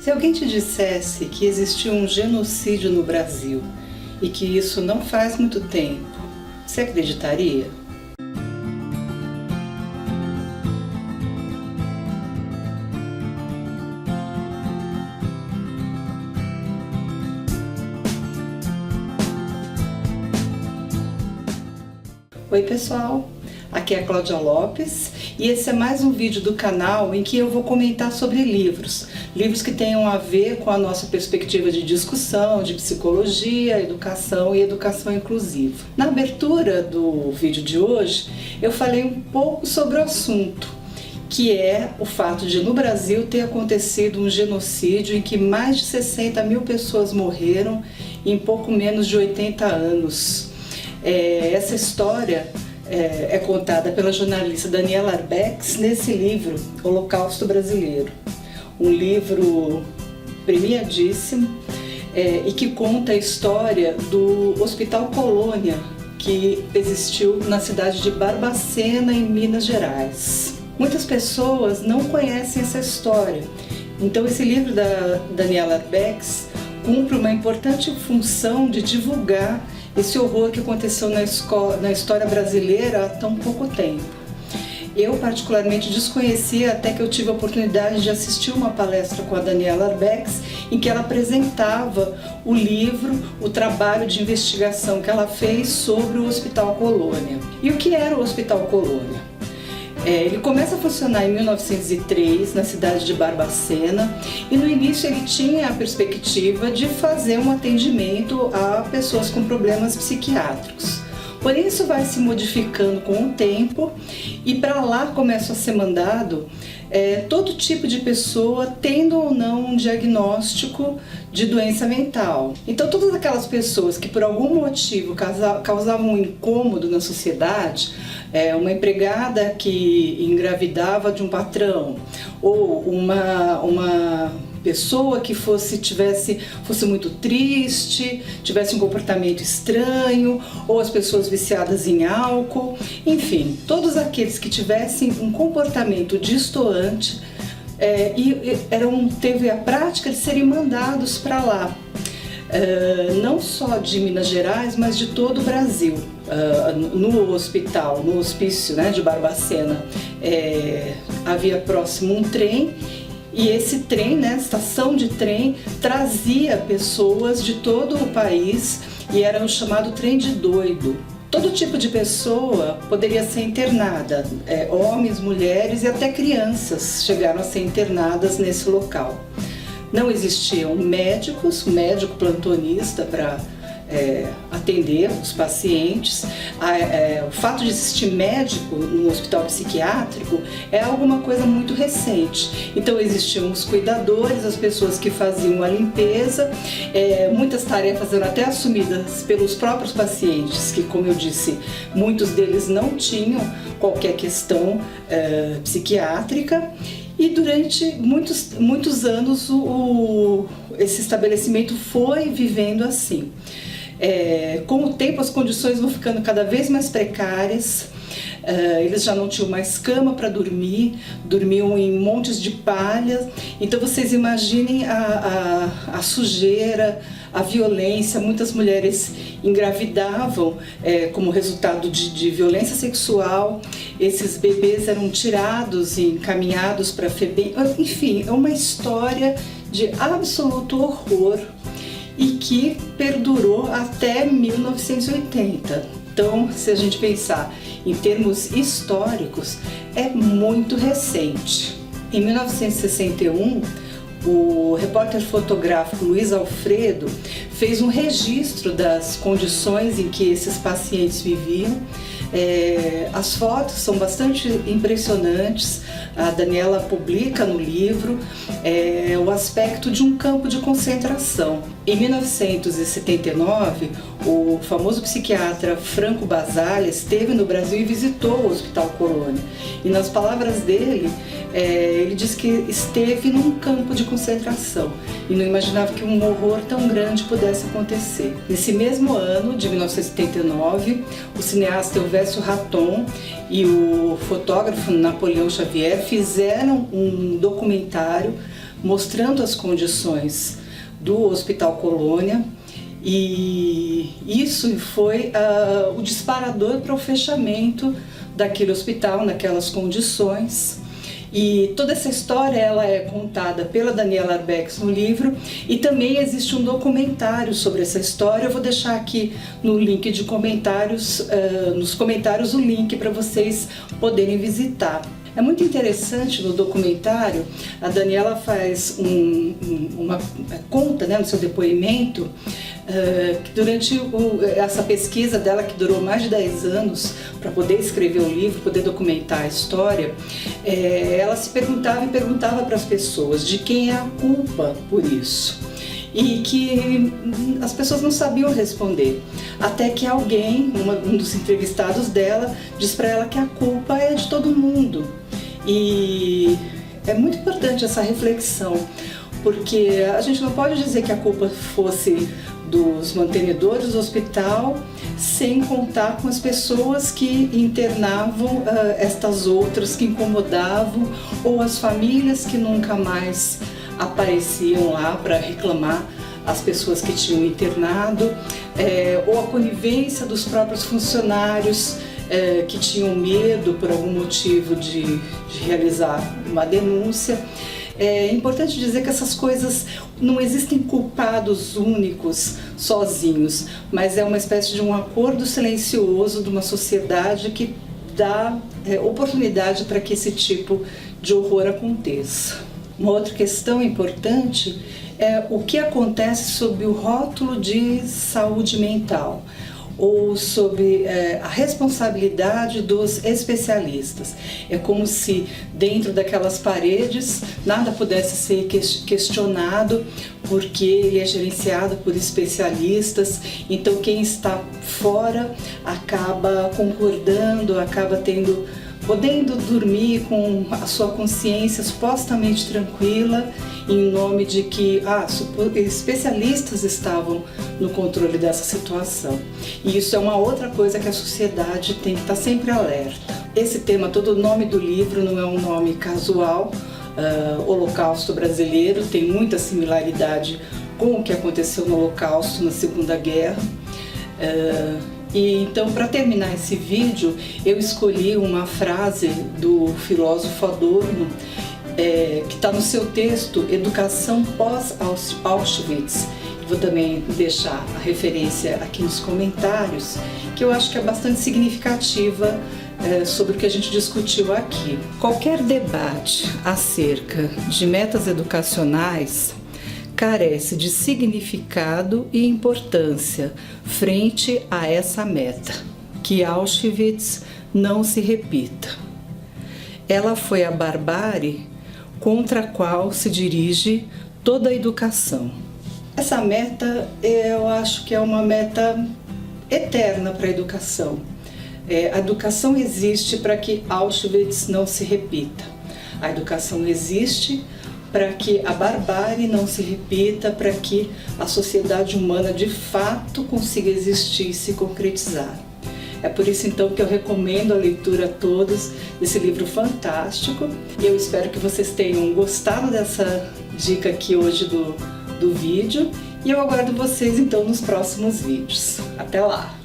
Se alguém te dissesse que existiu um genocídio no Brasil e que isso não faz muito tempo, você acreditaria? Oi pessoal, aqui é a Cláudia Lopes e esse é mais um vídeo do canal em que eu vou comentar sobre livros que tenham a ver com a nossa perspectiva de discussão, de psicologia, educação e educação inclusiva. Na abertura do vídeo de hoje eu falei um pouco sobre o assunto, que é o fato de no Brasil ter acontecido um genocídio em que mais de 60 mil pessoas morreram em pouco menos de 80 anos. Essa história é contada pela jornalista Daniela Arbex nesse livro, Holocausto Brasileiro. Um livro premiadíssimo e que conta a história do Hospital Colônia, que existiu na cidade de Barbacena, em Minas Gerais. Muitas pessoas não conhecem essa história, então esse livro da Daniela Arbex cumpre uma importante função de divulgar esse horror que aconteceu na história brasileira há tão pouco tempo. Eu particularmente desconhecia até que eu tive a oportunidade de assistir uma palestra com a Daniela Arbex em que ela apresentava o livro, o trabalho de investigação que ela fez sobre o Hospital Colônia. E o que era o Hospital Colônia? Ele começa a funcionar em 1903 na cidade de Barbacena e no início ele tinha a perspectiva de fazer um atendimento a pessoas com problemas psiquiátricos. Porém isso vai se modificando com o tempo e para lá começa a ser mandado todo tipo de pessoa tendo ou não um diagnóstico de doença mental. Então todas aquelas pessoas que por algum motivo causavam um incômodo na sociedade, uma empregada que engravidava de um patrão, ou uma pessoa que fosse muito triste, tivesse um comportamento estranho, ou as pessoas viciadas em álcool, enfim, todos aqueles que tivessem um comportamento destoante teve a prática de serem mandados para lá. Não só de Minas Gerais, mas de todo o Brasil. No hospício, né, de Barbacena, havia próximo um trem e esse trem, estação de trem, trazia pessoas de todo o país e era o chamado trem de doido. Todo tipo de pessoa poderia ser internada, homens, mulheres e até crianças chegaram a ser internadas nesse local. Não existiam médicos, médico plantonista para atender os pacientes. O fato de existir médico no hospital psiquiátrico é alguma coisa muito recente. Então existiam os cuidadores, as pessoas que faziam a limpeza, muitas tarefas eram até assumidas pelos próprios pacientes, que, como eu disse, muitos deles não tinham qualquer questão psiquiátrica. E durante muitos anos esse estabelecimento foi vivendo assim. Com o tempo as condições vão ficando cada vez mais precárias, eles já não tinham mais cama para dormir, dormiam em montes de palha. Então vocês imaginem a sujeira, a violência. Muitas mulheres engravidavam como resultado de violência sexual, esses bebês eram tirados e encaminhados para FEBEM, enfim, é uma história de absoluto horror e que perdurou até 1980. Então, se a gente pensar em termos históricos, é muito recente. Em 1961, o repórter fotográfico Luiz Alfredo fez um registro das condições em que esses pacientes viviam. As fotos são bastante impressionantes, a Daniela publica no livro o aspecto de um campo de concentração. Em 1979, o famoso psiquiatra Franco Basaglia esteve no Brasil e visitou o Hospital Colônia. E nas palavras dele, ele diz que esteve num campo de concentração e não imaginava que um horror tão grande pudesse acontecer. Nesse mesmo ano, de 1979, o cineasta Elvésio Raton e o fotógrafo Napoleão Xavier fizeram um documentário mostrando as condições do Hospital Colônia, e isso foi o disparador para o fechamento daquele hospital, naquelas condições. E toda essa história ela é contada pela Daniela Arbex no livro, e também existe um documentário sobre essa história. Eu vou deixar aqui no link de comentários, nos comentários, o link para vocês poderem visitar. É muito interessante no documentário, a Daniela faz uma conta, né, no seu depoimento, que durante essa pesquisa dela, que durou mais de 10 anos, para poder escrever o livro, poder documentar a história, ela se perguntava e perguntava para as pessoas de quem é a culpa por isso. E que as pessoas não sabiam responder, até que alguém, um dos entrevistados dela, diz para ela que a culpa é de todo mundo. E é muito importante essa reflexão, porque a gente não pode dizer que a culpa fosse dos mantenedores do hospital, sem contar com as pessoas que internavam estas outras, que incomodavam, ou as famílias que nunca mais apareciam lá para reclamar as pessoas que tinham internado, ou a conivência dos próprios funcionários que tinham medo por algum motivo de realizar uma denúncia. É importante dizer que essas coisas, não existem culpados únicos sozinhos, mas é uma espécie de um acordo silencioso de uma sociedade que dá oportunidade para que esse tipo de horror aconteça. Uma outra questão importante é o que acontece sob o rótulo de saúde mental, ou sobre a responsabilidade dos especialistas. É como se dentro daquelas paredes nada pudesse ser questionado, porque ele é gerenciado por especialistas, então quem está fora acaba concordando, acaba podendo dormir com a sua consciência supostamente tranquila, em nome de que especialistas estavam no controle dessa situação. E isso é uma outra coisa que a sociedade tem que estar sempre alerta. Esse tema todo, o nome do livro não é um nome casual. Holocausto Brasileiro tem muita similaridade com o que aconteceu no Holocausto, na Segunda Guerra. E então, para terminar esse vídeo, eu escolhi uma frase do filósofo Adorno, que está no seu texto Educação pós-Auschwitz. Vou também deixar a referência aqui nos comentários, que eu acho que é bastante significativa sobre o que a gente discutiu aqui. Qualquer debate acerca de metas educacionais carece de significado e importância frente a essa meta, que Auschwitz não se repita. Ela foi a barbárie contra a qual se dirige toda a educação. Essa meta, eu acho que é uma meta eterna para a educação. A educação existe para que Auschwitz não se repita. A educação existe para que a barbárie não se repita, para que a sociedade humana de fato consiga existir e se concretizar. É por isso então que eu recomendo a leitura a todos desse livro fantástico. E eu espero que vocês tenham gostado dessa dica aqui hoje do vídeo. E eu aguardo vocês então nos próximos vídeos. Até lá!